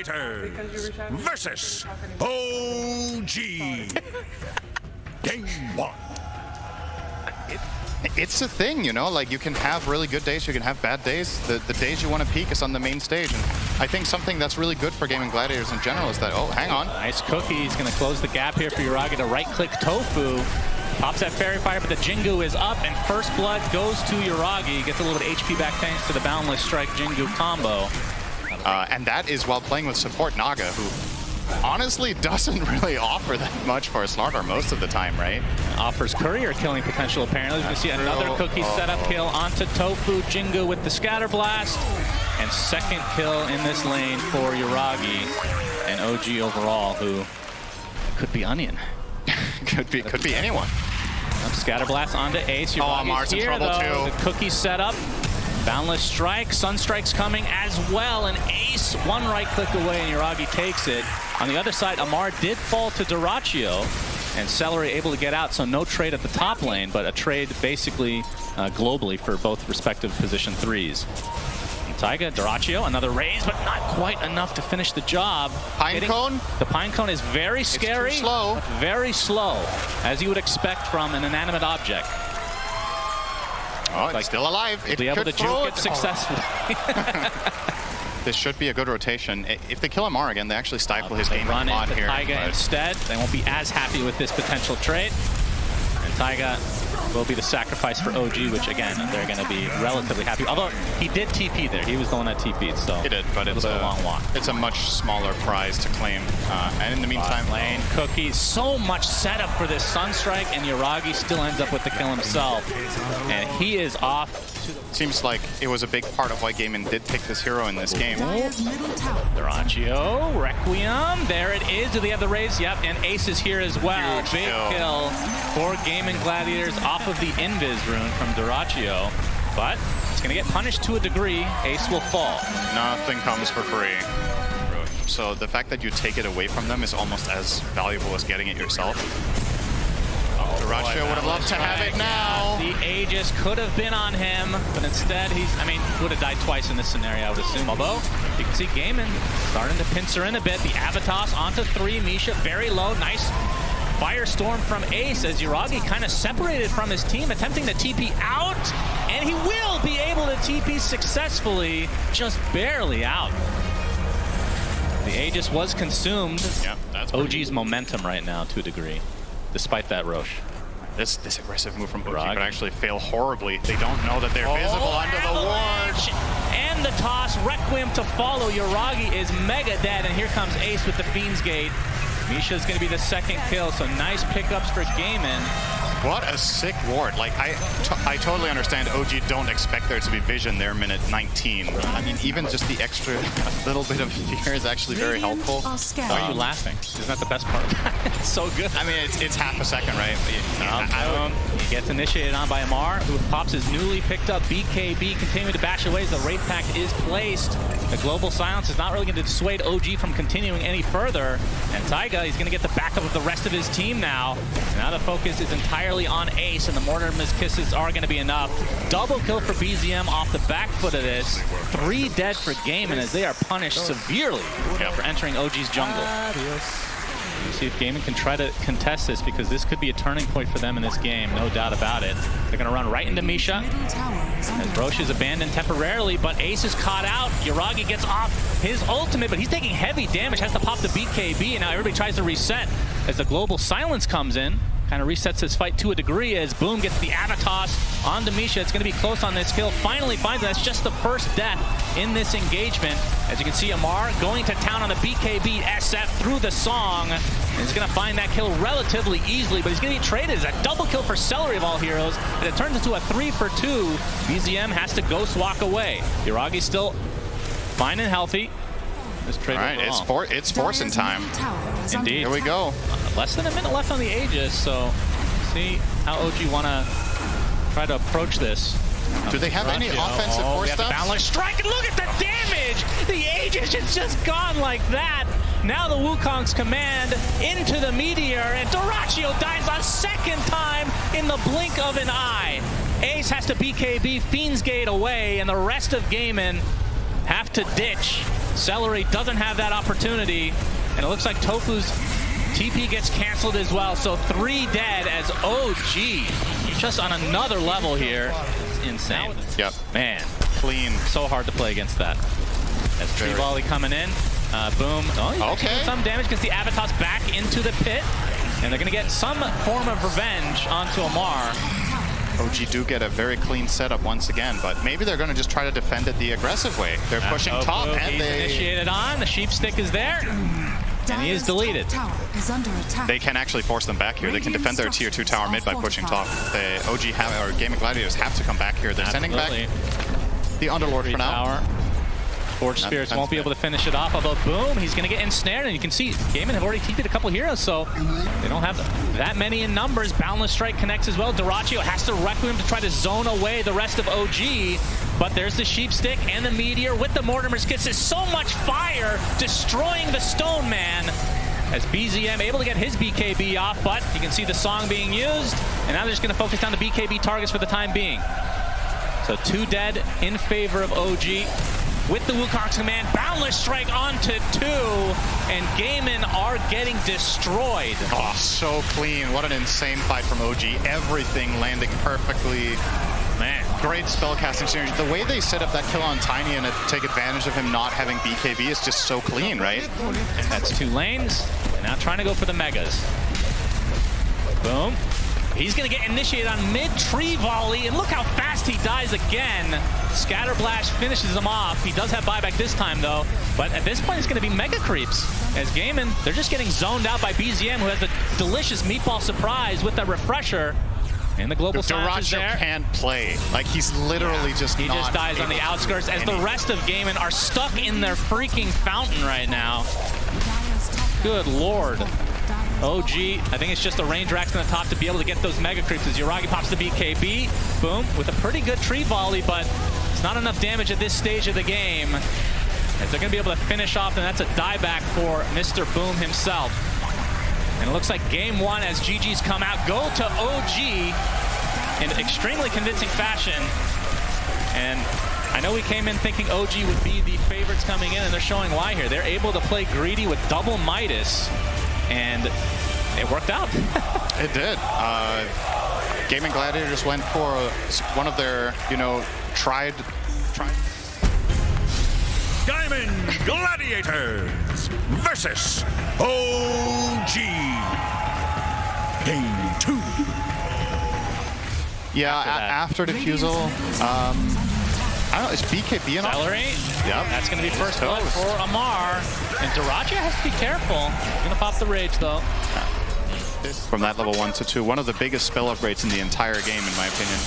Gladiators versus OG. Game 1. It's a thing, you know, like you can have really good days, you can have bad days. The days you want to peak is on the main stage. And I think something that's really good for Gaimin Gladiators in general is that, oh, hang on. Nice cookie. He's going to close the gap here for Yuragi to right-click Tofu. Pops that Fairy Fire, but the Jingu is up, and First Blood goes to Yuragi. Gets a little bit of HP back thanks to the Boundless Strike Jingu combo. And that is while playing with support Naga, who honestly doesn't really offer that much for a Slardar most of the time, right? Offers courier killing potential, apparently. You can see another cookie setup kill onto Tofu. Jingu with the Scatter Blast. And second kill in this lane for Yuragi. And OG overall, who could be Onion. could be anyone. Scatter Blast onto Ace. Yuragi's here, though. The cookie setup. Boundless Strike, Sunstrike's coming as well, and Ace one right click away and Yuragi takes it. On the other side, Amar did fall to Duraccio, and Celery able to get out, so no trade at the top lane, but a trade basically globally for both respective position 3s. And Taiga, Duraccio, another raise, but not quite enough to finish the job. Pinecone? The Pinecone is very scary. It's too slow. Very slow, as you would expect from an inanimate object. Oh, it's still alive. It be able to juke it successfully. This should be a good rotation. If they kill Amar again, they actually stifle his game run a lot into here. Taiga instead. They won't be as happy with this potential trade. And Taiga will be the sacrifice for OG, which again, they're going to be relatively happy. Although he did TP there. He was the one that TP'd, so he did, but it's a long walk. It's a much smaller prize to claim. And in the meantime, lane cookie, so much setup for this Sunstrike, and Yuragi still ends up with the kill himself. And he is off. Seems like it was a big part of why Gaimin did pick this hero in this game. Duraccio, Requiem, there it is. Do they have the raise? Yep, and Ace is here as well. Huge Big kill for Gaimin Gladiators off of the Invis rune from Duraccio. But it's going to get punished to a degree. Ace will fall. Nothing comes for free. So the fact that you take it away from them is almost as valuable as getting it yourself. Duraccio would have loved to have it now. The Aegis could have been on him, but instead he would have died twice in this scenario, I would assume. Although, you can see Gaimin starting to pincer in a bit. The Avatos onto 3, Misha very low, nice Firestorm from Ace as Yuragi kind of separated from his team, attempting to TP out, and he will be able to TP successfully, just barely out. The Aegis was consumed. Yep, that's OG's momentum right now to a degree, despite that Roche. This aggressive move from OG could actually fail horribly. They don't know that they're visible under the ward. And the toss, Requiem to follow. Yuragi is mega dead, and here comes Ace with the Fiend's Gate. Misha's going to be the second kill, so nice pickups for Gaimin. What a sick ward. Like, I totally understand OG don't expect there to be vision there minute 19. I mean, even just the extra little bit of fear is actually very helpful. Why are you laughing? Isn't that the best part? It's so good. I mean, it's half a second, right? He gets initiated on by Amar, who pops his newly picked up BKB, continuing to bash away as the Wraith Pact is placed. The Global Silence is not really going to dissuade OG from continuing any further. And Taiga, he's going to get the backup of the rest of his team now. Now the focus is entirely on Ace, and the Mortimer's Kisses are going to be enough. Double kill for BZM off the back foot of this. 3 dead for Gaimin as they are punished severely for entering OG's jungle. Let's see if Gaimin can try to contest this, because this could be a turning point for them in this game, no doubt about it. They're going to run right into Misha. As Roche is abandoned temporarily, but Ace is caught out. Yuragi gets off his ultimate, but he's taking heavy damage, has to pop the BKB, and now everybody tries to reset as the Global Silence comes in. Kind of resets his fight to a degree as Boom gets the Avatos onto Misha. It's going to be close on this kill. Finally finds it. That's just the first death in this engagement. As you can see, Amar going to town on the BKB SF through the song. And he's going to find that kill relatively easily, but he's going to be traded as a double kill for Celery of all heroes. And it turns into a 3 for 2. BZM has to ghost walk away. Yuragi's still fine and healthy. This trade all right, it's forcing time. Indeed. Here we go. Less than a minute left on the Aegis, so see how OG want to try to approach this. Do they have any offensive force stuff? Boundless Strike, and look at the damage! The Aegis is just gone like that. Now the Wukong's command into the Meteor, and Duraccio dies a second time in the blink of an eye. Ace has to BKB Fiend's Gate away, and the rest of Gaimin have to ditch Celery doesn't have that opportunity, and it looks like Tofu's TP gets canceled as well. So 3 dead as OG just on another level here. It's insane. Yep. Man, Clean. so hard to play against that. As tree volley coming in. Boom. Oh, okay. Some damage gets the Avatos back into the pit. And they're going to get some form of revenge onto Amar. OG do get a very clean setup once again, but maybe they're going to just try to defend it the aggressive way. They're pushing top, and they initiated on. The sheep stick is there, and he is deleted. They can actually force them back here. They can defend their tier 2 tower mid by pushing top. The OG or Gaimin Gladiators have to come back here. They're sending back the Underlord for now. Forge Spirits won't be able to finish it off, although boom, he's going to get ensnared, and you can see Gaimin have already TP'd a couple heroes, so they don't have that many in numbers. Boundless Strike connects as well. Dyrachyo has to Requiem to try to zone away the rest of OG, but there's the Sheep Stick and the Meteor with the Mortimer's Kiss. There's so much fire destroying the Stone Man, as BZM able to get his BKB off, but you can see the song being used, and now they're just going to focus down the BKB targets for the time being. So 2 dead in favor of OG. With the Wukong's command, Boundless Strike onto 2, and Gaimin are getting destroyed. Oh, so clean. What an insane fight from OG. Everything landing perfectly. Man, great spellcasting synergy. The way they set up that kill on Tiny and take advantage of him not having BKB is just so clean, right? And that's 2 lanes. And now trying to go for the Megas. Boom. He's going to get initiated on mid-tree volley, and look how fast he dies again. Scatterblast finishes him off. He does have buyback this time, though, but at this point it's going to be mega creeps. As Gaimin, they're just getting zoned out by BZM, who has a delicious meatball surprise with that refresher. And the global silence is there. Can't play. Like, he's literally just He just dies on the outskirts, as the rest of Gaimin are stuck in their freaking fountain right now. Good lord. OG, I think it's just the range racks on the top to be able to get those mega creeps as Yuragi pops the BKB. Boom, with a pretty good tree volley, but it's not enough damage at this stage of the game. As they're going to be able to finish off, and that's a dieback for Mr. Boom himself. And it looks like game 1 as GG's come out, go to OG in extremely convincing fashion. And I know we came in thinking OG would be the favorites coming in, and they're showing why here. They're able to play greedy with double Midas, and it worked out. It did. Gaimin Gladiators went for one of their, tried. Gaimin Gladiators versus OG. Game 2. Yeah, after defusal, I don't know, is BKB enough? Celery. Yep. That's going to be first blood for Amar. And Dyrachyo has to be careful. He's going to pop the rage, though. From that level 1 to 2, one of the biggest spell upgrades in the entire game, in my opinion.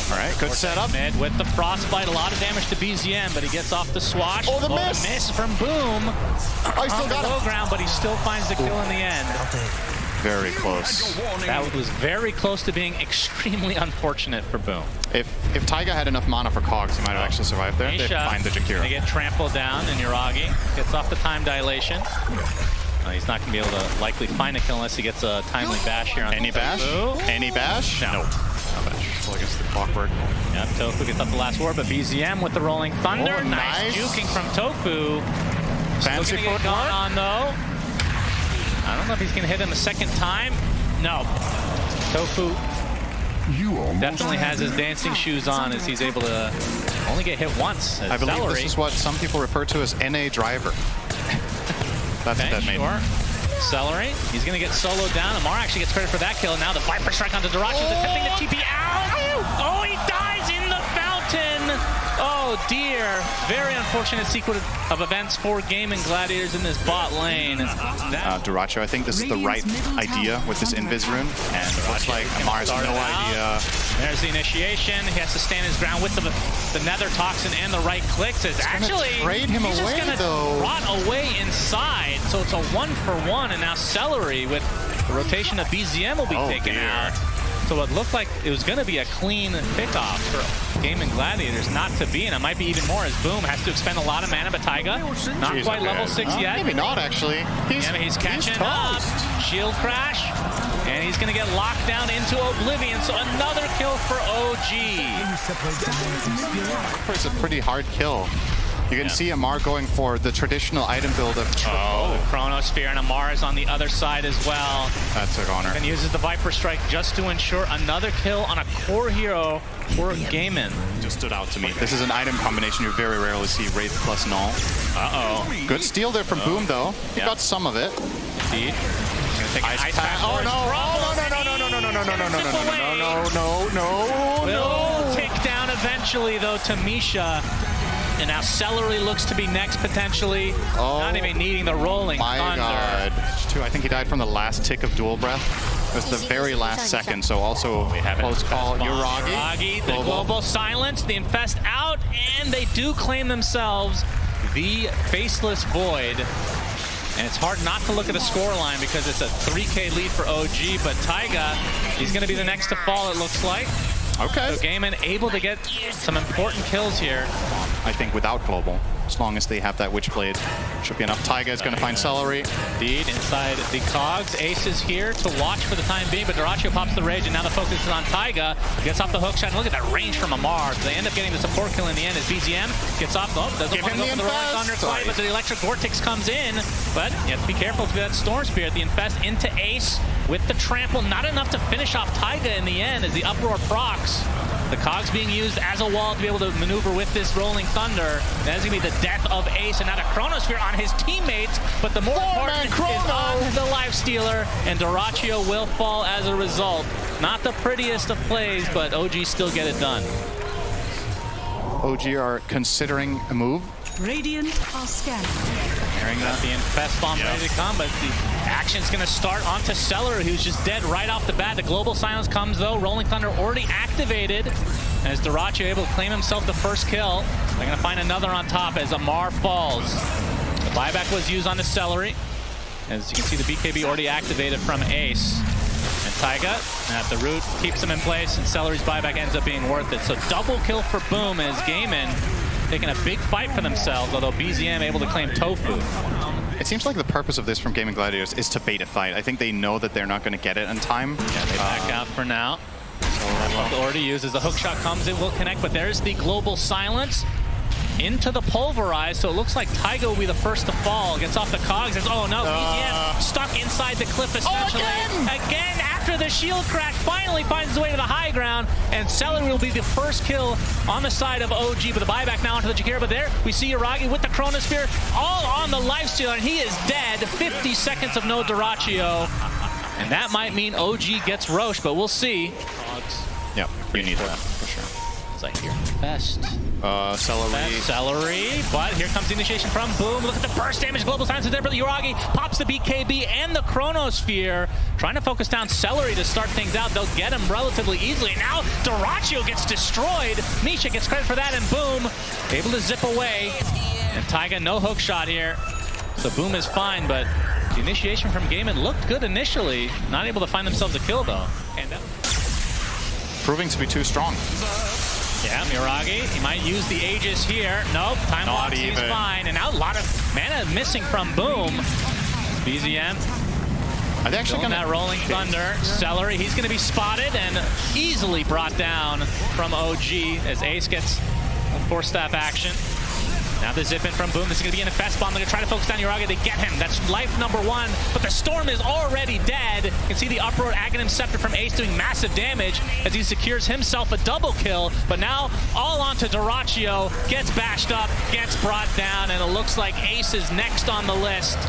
All right, good setup. Mid with the Frostbite, a lot of damage to BZM, but he gets off the swash. Oh, the miss! Miss from Boom. I still got low ground, but he still finds the kill in the end. Very close. That was very close to being extremely unfortunate for Boom. If Taiga had enough mana for Cogs, he might have actually survived there. They find the Jakiro. They get trampled down, and Yuragi gets off the time dilation. He's not going to be able to likely find a kill unless he gets a timely bash here on Any bash? Any bash? No. No bash. Well, against the clockwork. Yep, Tofu gets up the last ward, but BZM with the Rolling Thunder. Oh, nice juking from Tofu. Fancy footwork on, though. I don't know if he's going to hit him a second time. No. Tofu definitely has his dancing shoes on, as he's able to only get hit once. I believe this is what some people refer to as NA driver. That's okay, that sure. Celery, he's going to get soloed down. Amar actually gets credit for that kill. Now the Viper Strike onto Dyrachyo, attempting the TP out. Oh, he dies in the fountain. Oh, dear. Very unfortunate sequence of events for Gaimin Gladiators in this bot lane. Dyrachyo, I think this is the right idea with this Invis rune, and it looks like Amar has no idea. There's the initiation. He has to stand his ground with the Nether Toxin and the right clicks. It's actually trade him he's away, just gonna though. rot away inside. So it's a 1-for-1, and now Celery with the rotation of BZM will be taken out. So what looked like it was going to be a clean pickoff for Gaimin Gladiators, not to be, and it might be even more as Boom has to expend a lot of mana, but Taiga not quite level 6 yet. Maybe not, actually. He's catching up. Shield crash, and he's going to get locked down into Oblivion, so another kill for OG. It's a pretty hard kill. You can see Amar going for the traditional item build of the Chronosphere, and Amar is on the other side as well. That took honor. And uses the Viper Strike just to ensure another kill on a core hero for Gaimin. Just stood out to me. This is an item combination you very rarely see, Wraith plus Null. Uh-oh. Good steal there from Boom, though. He got some of it. Indeed. Ice pack. Oh, no. Will take down eventually, though, to Misha. And now Celery looks to be next, potentially. Not even needing the rolling thunder. God. I think he died from the last tick of Dual Breath. It was the very last second, so also close call. Yuragi, the global silence, the Infest out, and they do claim themselves the Faceless Void. And it's hard not to look at the scoreline because it's a 3K lead for OG, but Taiga, he's going to be the next to fall, it looks like. Okay. So Gaimin able to get some important kills here. I think without global, as long as they have that Witchblade, should be enough. Taiga is going to find Celery. Indeed, inside the cogs. Ace is here to watch for the time being, but Dyrachyo pops the Rage, and now the focus is on Taiga. Gets off the hook shot. Look at that range from Amar. They end up getting the support kill in the end as BZM gets off. Oh, doesn't want to go for the Rolling Thunder quite, but the Electric Vortex comes in. But you have to be careful to that Storm Spirit. The Infest into Ace with the trample. Not enough to finish off Taiga in the end as the Uproar procs. The cogs being used as a wall to be able to maneuver with this Rolling Thunder. That is going to be the death of Ace, and now the Chronosphere on his teammates, but the more important is on the Lifestealer, and Dyrachyo will fall as a result. Not the prettiest of plays, but OG still get it done. OG are considering a move. Radiant are scanning. Hearing out the Infest Bomb ready to come, but the action's going to start onto Celery, who's just dead right off the bat. The Global Silence comes, though. Rolling Thunder already activated as Dyrachyo able to claim himself the first kill. They're going to find another on top as Amar falls. The buyback was used on the Celery. As you can see, the BKB already activated from Ace. And Taiga at the root keeps him in place, and Celery's buyback ends up being worth it. So double kill for Boom as Gaimin taking a big fight for themselves, although BZM able to claim Tofu. It seems like the purpose of this from Gaimin Gladiators is to bait a fight. I think they know that they're not going to get it in time. Yeah, they back out for now. So that's already used as the hook shot comes in, will connect, but there's the Global Silence into the Pulverize, so it looks like Taiga will be the first to fall. Gets off the cogs, and oh no, BZM stuck inside the cliff essentially. Again, after the shield crack, finally finds his way to the high ground, and Celery will be the first kill on the side of OG, but the buyback now onto the Jakira, but there we see Yuragi with the Chronosphere, all on the Lifestealer, and he is dead. 50 seconds of no Dyrachyo, and that might mean OG gets Roche, but we'll see. Yep, you need that for sure. As I hear Infest. Celery, but here comes the initiation from Boom. Look at the burst damage. Global Silence is there, but Yuragi pops the BKB and the Chronosphere. Trying to focus down Celery to start things out. They'll get him relatively easily. Now Dyrachyo gets destroyed. Misha gets credit for that, and Boom able to zip away. And Taiga, no hook shot here. So Boom is fine, but the initiation from Gaimin looked good initially. Not able to find themselves a kill, though. And proving to be too strong. Yeah, Yuragi, he might use the Aegis here. Nope, time loss, he's fine. And now a lot of mana missing from Boom. BZM. Are they actually going that Rolling Thunder. Celery, he's going to be spotted and easily brought down from OG as Ace gets Force Staff action. Now the zip in from Boom. This is going to be an Infest Bomb. They're going to try to focus down Yuragi. They get him. That's life number one. But the Storm is already dead. You can see the Uproar Aghanim Scepter from Ace doing massive damage as he secures himself a double kill. But now all onto Dyrachyo. Gets bashed up, gets brought down, and it looks like Ace is next on the list.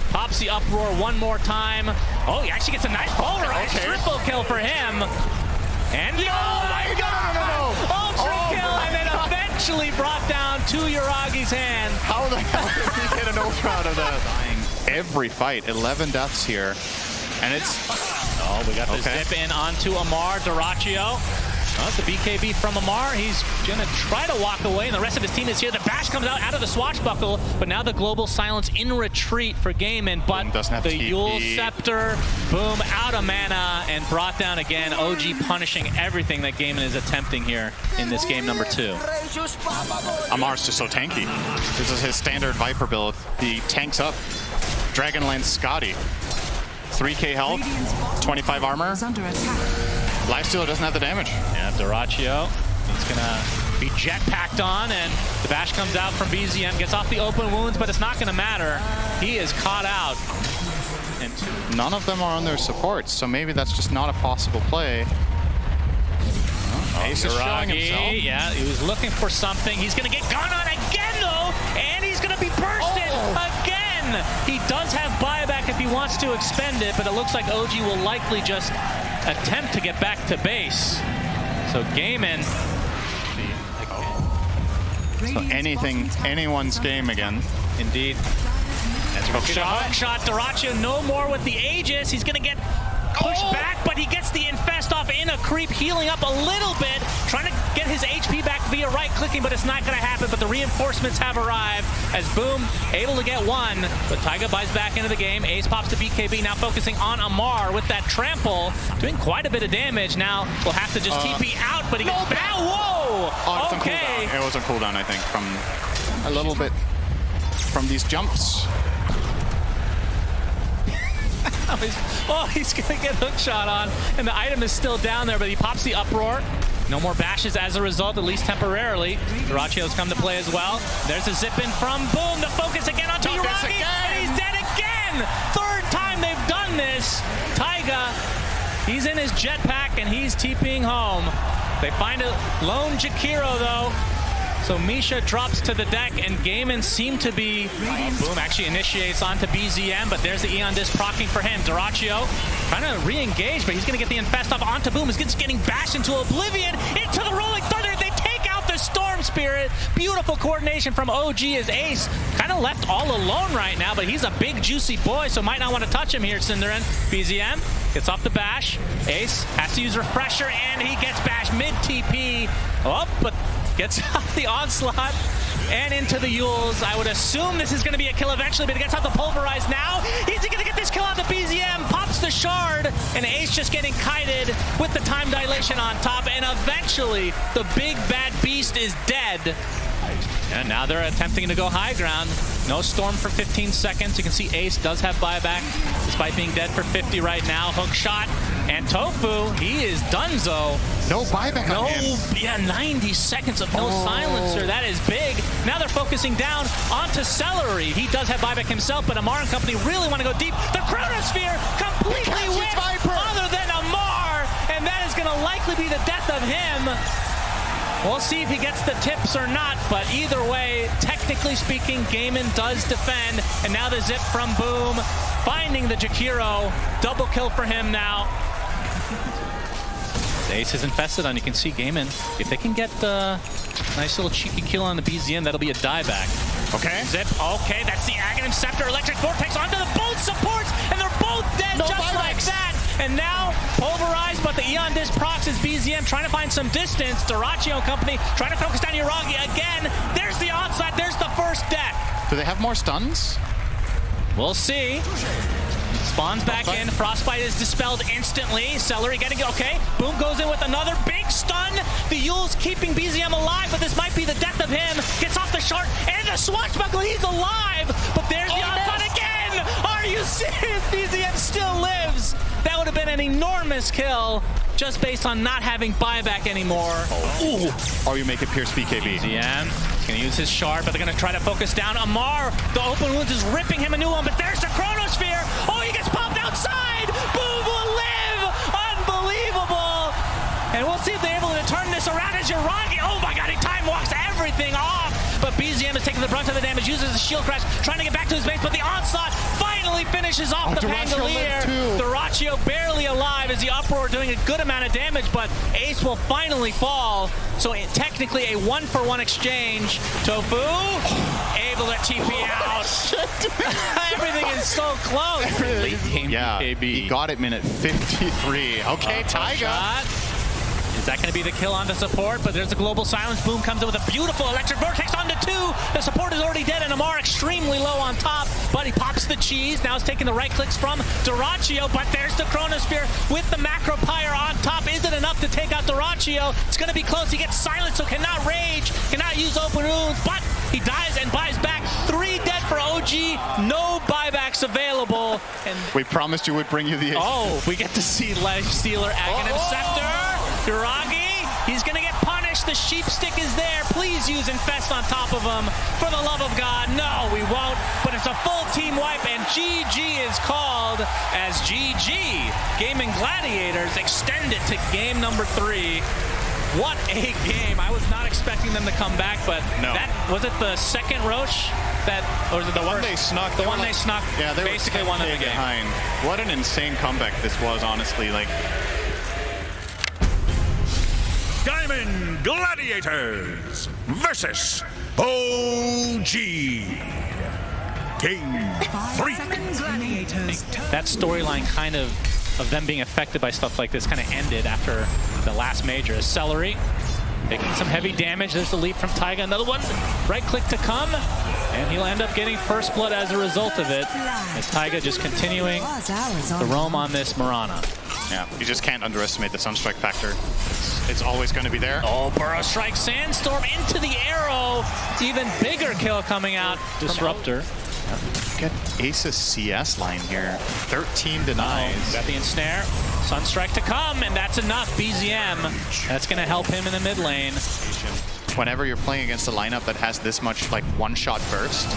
Pops the Uproar one more time. Oh, he actually gets a nice pulverize. Triple kill for him. And oh my God! Ultra kill, and then eventually brought down to Yuragi's hand. How the hell did he get an ultra out of that? Every fight, 11 deaths here, and it's... Oh, we got the zip in onto Amar. Dyrachyo. Oh, the BKB from Amar. He's going to try to walk away, and the rest of his team is here. The bash comes out of the swashbuckle, but now the Global Silence in retreat for Gaimin. But the Yule Scepter, Boom, out of mana, and brought down again. OG punishing everything that Gaimin is attempting here in this game number 2. Amar's just so tanky. This is his standard Viper build. He tanks up. Dragonlance Scotty. 3k health, 25 armor. Lifestealer doesn't have the damage. Yeah, Dyrachyo, he's gonna be jetpacked on, and the bash comes out from BZM, gets off the open wounds, but it's not going to matter. He is caught out. And none of them are on their supports, so maybe that's just not a possible play. Ace is showing himself. Yeah, he was looking for something. He's going to get gone on again, though, and he's going to be bursted again. He does have buyback if he wants to expend it, but it looks like OG will likely just attempt to get back to base. So Gaimin. So anything, anyone's game again. Indeed. That's hook shot. Dyrachyo no more with the Aegis. He's going to get pushed back, but he gets the infest off in a creep, healing up a little bit, trying to get his HP back via right-clicking, but it's not going to happen. But the reinforcements have arrived as Boom able to get one, but Taiga buys back into the game. Ace pops to BKB, now focusing on Amar with that trample, doing quite a bit of damage. Now we'll have to just TP out, but he gets back. Whoa! Oh, it's okay. on cooldown. It was on cooldown, I think, from a little bit from these jumps. He's going to get hook shot on, and the item is still down there, but he pops the uproar. No more bashes as a result, at least temporarily. Dyrachyo's come to play as well. There's a zip in from Boom. The focus again onto Uragi, and he's dead again! Third time they've done this. Taiga, he's in his jetpack, and he's TPing home. They find a lone Jakiro, though. So Misha drops to the deck, and Gaimin seem to be... Boom actually initiates onto BZM, but there's the Aeon Disc proccing for him. Dyrachyo trying to re-engage, but he's going to get the infest off onto Boom. He's just getting bashed into Oblivion, into the Rolling Thunder. They take out the Storm Spirit. Beautiful coordination from OG as Ace kind of left all alone right now, but he's a big, juicy boy, so might not want to touch him here, Cinderin. BZM gets off the bash. Ace has to use Refresher, and he gets bashed mid-TP. Oh, but... gets off the onslaught and into the Yules. I would assume this is going to be a kill eventually, but he gets off the Pulverize now. He's going to get this kill on the BZM, pops the shard, and Ace just getting kited with the time dilation on top, and eventually the big bad beast is dead. And now they're attempting to go high ground. No Storm for 15 seconds. You can see Ace does have buyback, despite being dead for 50 right now. Hook shot, and Tofu, he is donezo. No buyback on him. Yeah, 90 seconds of no silencer. That is big. Now they're focusing down onto Celery. He does have buyback himself, but Amar and company really want to go deep. The Chronosphere completely whipped other than Amar, and that is going to likely be the death of him. We'll see if he gets the tips or not, but either way, technically speaking, Gaimin does defend, and now the zip from Boom, finding the Jakiro. Double kill for him now. The Ace is infested on, you can see Gaimin. If they can get the nice little cheeky kill on the BZM, that'll be a dieback. Okay. Zip, okay, that's the Aghanim Scepter, Electric Vortex onto the both supports, and they're both dead just like that. And now Pulverized, but the Aeon Disc procs is BZM trying to find some distance. Dyrachyo and company trying to focus down Uragi again. There's the onside, there's the first death. Do they have more stuns? We'll see. Spawns back in, Frostbite is dispelled instantly. Celery getting it, okay. Boom goes in with another big stun. The Yule's keeping BZM alive, but this might be the death of him. Gets off the shard, and the Swashbuckle, he's alive! But there's the onside again! Are you serious? BZM still lives! That would have been an enormous kill, just based on not having buyback anymore. Ooh. Or you make it Pierce BKB. BZM is going to use his shard, but they're going to try to focus down Amar. The open wounds is ripping him a new one, but there's the Chronosphere. Oh, he gets popped outside. Boom will live. Unbelievable. And we'll see if they're able to turn this around as Uragi. Oh my God, he time walks everything off. But BZM is taking the brunt of the damage, uses the shield crash, trying to get back to his base, but the onslaught finally finishes off the Pangolier. Dyrachyo barely alive as the Uproar doing a good amount of damage, but Ace will finally fall. So technically a 1-for-1 exchange. Tofu able to TP out. Everything is so close. Late game yeah, BKB. He got it minute 53. Okay, Taiga. Is that going to be the kill on the support? But there's a global silence. Boom comes in with a beautiful electric vortex onto 2. The support is already dead, and Amar extremely low on top. But he pops the cheese. Now he's taking the right clicks from Dyrachyo. But there's the Chronosphere with the Macro Pyre on top. Is it enough to take out Dyrachyo? It's going to be close. He gets silent, so cannot rage, cannot use open wounds. But he dies and buys back. 3 dead for OG. No buybacks available. And we promised you would bring you the... Oh, we get to see Life Stealer Aghanim Scepter. Uragi, he's going to get punished. Rush, the sheep stick is there. Please use Infest on top of him. For the love of God, no, we won't. But it's a full team wipe, and GG is called as GG. Gaimin Gladiators extend it to game number 3. What a game. I was not expecting them to come back, but that was it the second Roche that, or was it the one first? they snuck? The one they snuck. Yeah, they basically were won in the game. behind. What an insane comeback this was, honestly. Like, Gaimin Gladiators versus OG. Game 3. Gladiators. That storyline kind of them being affected by stuff like this kind of ended after the last major. Celery taking some heavy damage. There's the leap from Taiga. Another one. Right click to come. And he'll end up getting first blood as a result of it. As Taiga just continuing to roam on this Mirana. yeah, you just can't underestimate the Sunstrike factor. It's always going to be there. Oh, Burrow Strike Sandstorm into the arrow. Even bigger kill coming out. Disruptor. Get Ace's CS line here. 13 denies. Got the ensnare. Sunstrike to come, and that's enough. BZM. That's going to help him in the mid lane. Whenever you're playing against a lineup that has this much like one-shot burst,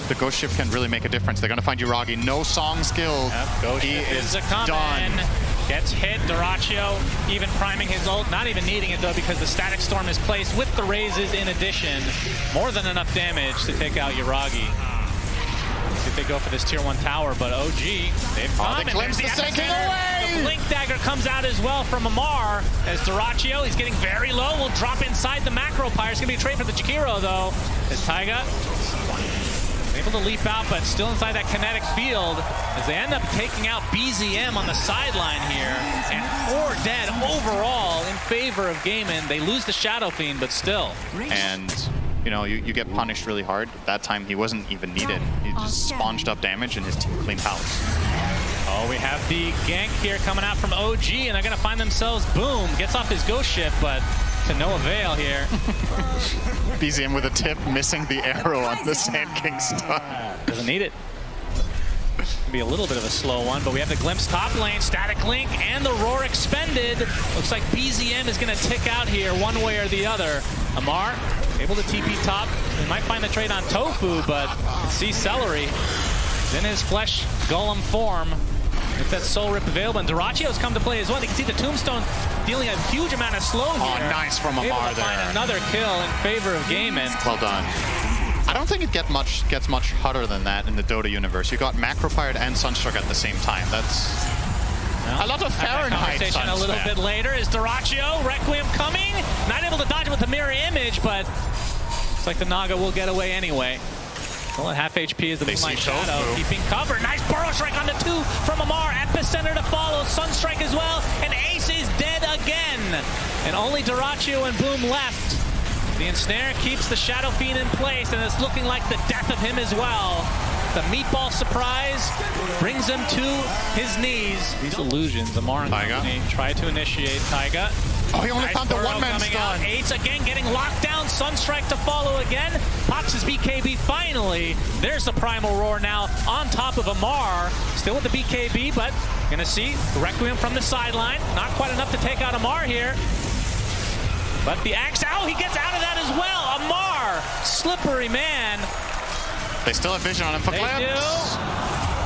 the Ghost Shift can really make a difference. They're going to find Yuragi. No song skills. Ghost He Shift is coming. done. Gets hit. Dyrachyo even priming his ult. Not even needing it though because the Static Storm is placed with the raises in addition. More than enough damage to take out Yuragi. See if they go for this tier 1 tower, but OG, they've come. They glimpse the sinking away! The Blink Dagger comes out as well from Amar as Dyrachyo, he's getting very low, will drop inside the Macro Pyre. It's going to be a trade for the Jakiro though, as Taiga able to leap out, but still inside that kinetic field as they end up taking out BZM on the sideline here. And 4 dead overall in favor of Gaimin. They lose the Shadow Fiend, but still. And you know, you get punished really hard. That time he wasn't even needed. He just sponged up damage and his team cleaned house. Oh, we have the gank here coming out from OG, and they're going to find themselves, boom, gets off his Ghost Shift, but to no avail here. BZM with a tip, missing the arrow on the Sand King stun. Doesn't need it. Be a little bit of a slow one, but we have the Glimpse top lane, Static Link, and the Roar expended. Looks like BZM is going to tick out here one way or the other. Amar able to TP top. They might find the trade on Tofu, but you can see Celery is in his flesh golem form. If that Soul Rip available, and Dyrachyo's come to play as well. You can see the Tombstone dealing a huge amount of slow here. Oh, nice from Amar able to there. find another kill in favor of Gaimin. Well done. I don't think it gets much hotter than that in the Dota universe. You got Macro Pirate and Sunstruck at the same time. That's a lot of Fahrenheit. Conversation a little bit later is Dyrachyo, Requiem coming, not able to dodge with the mirror image, but looks like the Naga will get away anyway. Still at half HP is the Moonlight Shadow, keeping cover. Nice Burrow Strike on the 2 from Amar. Epicenter to follow, Sunstrike as well, and Ace is dead again. And only Dyrachyo and Boom left. The ensnare keeps the Shadow Fiend in place, and it's looking like the death of him as well. The meatball surprise brings him to his knees. These illusions, Amar and company try to initiate Taiga. Oh, he only found the one-man stun. Ace again getting locked down. Sunstrike to follow again. Pops his BKB finally. There's the Primal Roar now on top of Amar. Still with the BKB, but gonna see Requiem from the sideline. Not quite enough to take out Amar here. But the axe out, he gets out of that as well. Amar, slippery man. They still have vision on him for They Glimpse. do.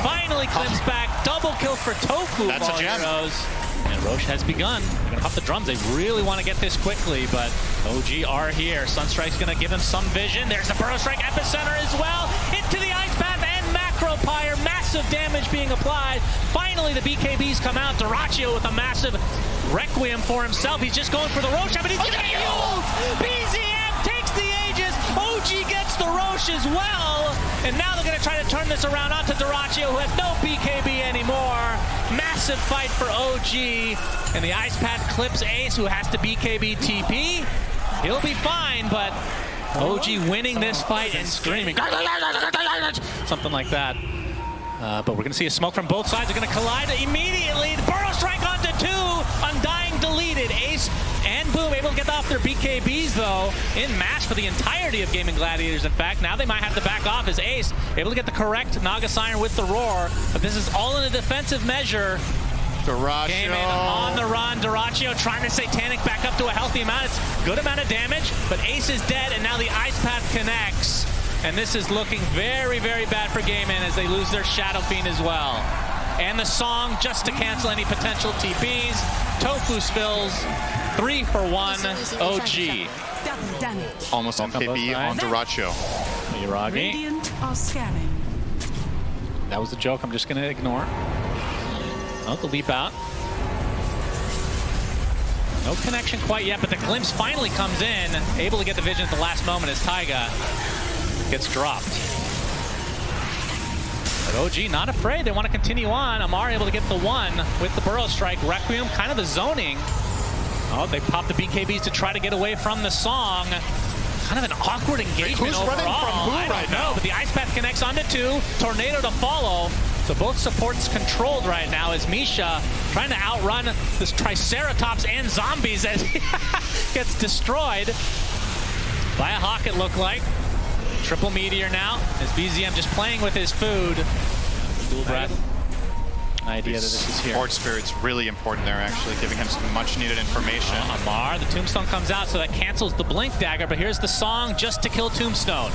Finally Glimpse back. Double kill for Tofu. That's a gem. Heroes. And Roche has begun. They're gonna pop the drums. They really want to get this quickly, but OG are here. Sunstrike's gonna give them some vision. There's the Burrow Strike Epicenter as well. Into the Ice Path and Macro Pyre. Massive damage being applied. Finally the BKBs come out. Dyrachyo with a massive Requiem for himself. He's just going for the Roche, but he's gonna get used. BZM takes the Aegis. OG gets the Roche as well. And now they're going to try to turn this around onto Dyrachyo, who has no BKB anymore. Massive fight for OG. And the Ice Pad clips Ace, who has to BKB TP. He'll be fine, but OG winning this fight and screaming. Something like that. But we're going to see a smoke from both sides. They're going to collide immediately. The Burrow Strike onto 2. Undying deleted. Ace and Boom able to get off their BKBs, though, in match for the entirety of Gaimin Gladiators. In fact, now they might have to back off as Ace able to get the correct Naga Siren with the Roar. But this is all in a defensive measure. Gaimin on the run. Dyrachyo trying to Satanic back up to a healthy amount. It's a good amount of damage, but Ace is dead, and now the Ice Path connects. And this is looking very, very bad for Gaimin as they lose their Shadow Fiend as well. And the song just to cancel any potential TPs. Tofu spills 3 for 1 OG. Double damage. Almost on KB on Dyrachyo. Yuragi. Radiant are scanning. That was a joke I'm just going to ignore. Oh, the leap out. No connection quite yet, but the glimpse finally comes in. Able to get the vision at the last moment as Taiga gets dropped. But OG not afraid. They want to continue on. Amar able to get the 1 with the Burrow Strike. Requiem, kind of the zoning. Oh, they pop the BKBs to try to get away from the song. Kind of an awkward engagement overall. Running from who I right don't know, now? but the Ice Path connects onto 2. Tornado to follow. So both supports controlled right now as Misha trying to outrun this Triceratops and zombies as he gets destroyed by a Hawk, it looked like. Triple Meteor now as BZM just playing with his food. Dual breath. Idea that this is here. Support Spirit's really important there, actually, giving him some much needed information. Amar, the Tombstone comes out, so that cancels the Blink Dagger, but here's the song just to kill Tombstone.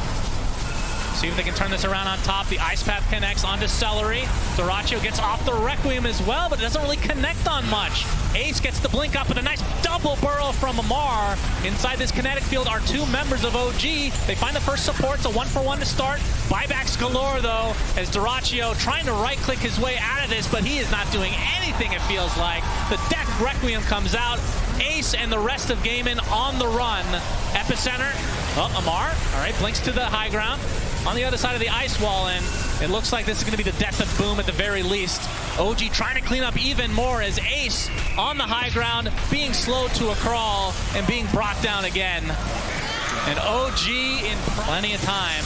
See if they can turn this around on top. The Ice Path connects onto Celery. Dyrachyo gets off the Requiem as well, but it doesn't really connect on much. Ace gets the blink up with a nice double burrow from Amar. Inside this kinetic field are 2 members of OG. They find the first support, so 1 for 1 to start. Buybacks galore, though, as Dyrachyo trying to right-click his way out of this, but he is not doing anything, it feels like. The Death Requiem comes out. Ace and the rest of Gaimin on the run. Epicenter. Oh, Amar. All right, blinks to the high ground. On the other side of the ice wall, and it looks like this is going to be the death of Boom at the very least. OG trying to clean up even more as Ace on the high ground, being slowed to a crawl and being brought down again. And OG in plenty of time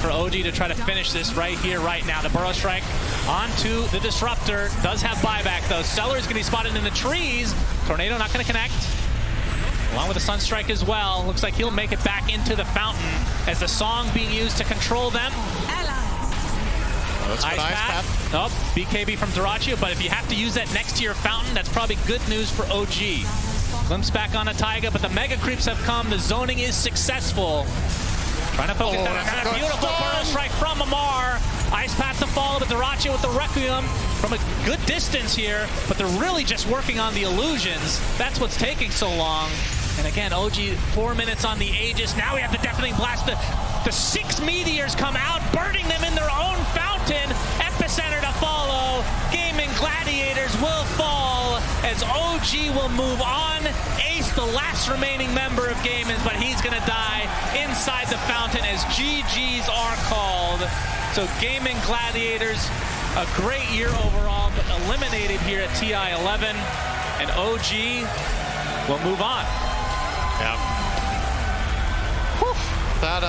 for OG to try to finish this right here, right now. The Burrow Strike onto the Disruptor. Does have buyback, though. Cellar's going to be spotted in the trees. Tornado not going to connect. Along with the Sunstrike as well. Looks like he'll make it back into the fountain as the song being used to control them. Ice Path. Nope, BKB from Dyrachyo, but if you have to use that next to your fountain, that's probably good news for OG. Glimpse back on a Taiga, but the Mega Creeps have come. The zoning is successful. Trying to focus down. Got a beautiful Burrow Strike from Amar. Ice Path to follow, but Dyrachyo with the Requiem from a good distance here, but they're really just working on the illusions. That's what's taking so long. And again, OG 4 minutes on the Aegis. Now we have the Deafening Blast. The 6 meteors come out, burning them in their own fountain. Epicenter to follow. Gaimin Gladiators will fall as OG will move on. Ace, the last remaining member of Gaimin, but he's going to die inside the fountain as GGs are called. So Gaimin Gladiators, a great year overall, but eliminated here at TI 11. And OG will move on. Yeah. Whew. That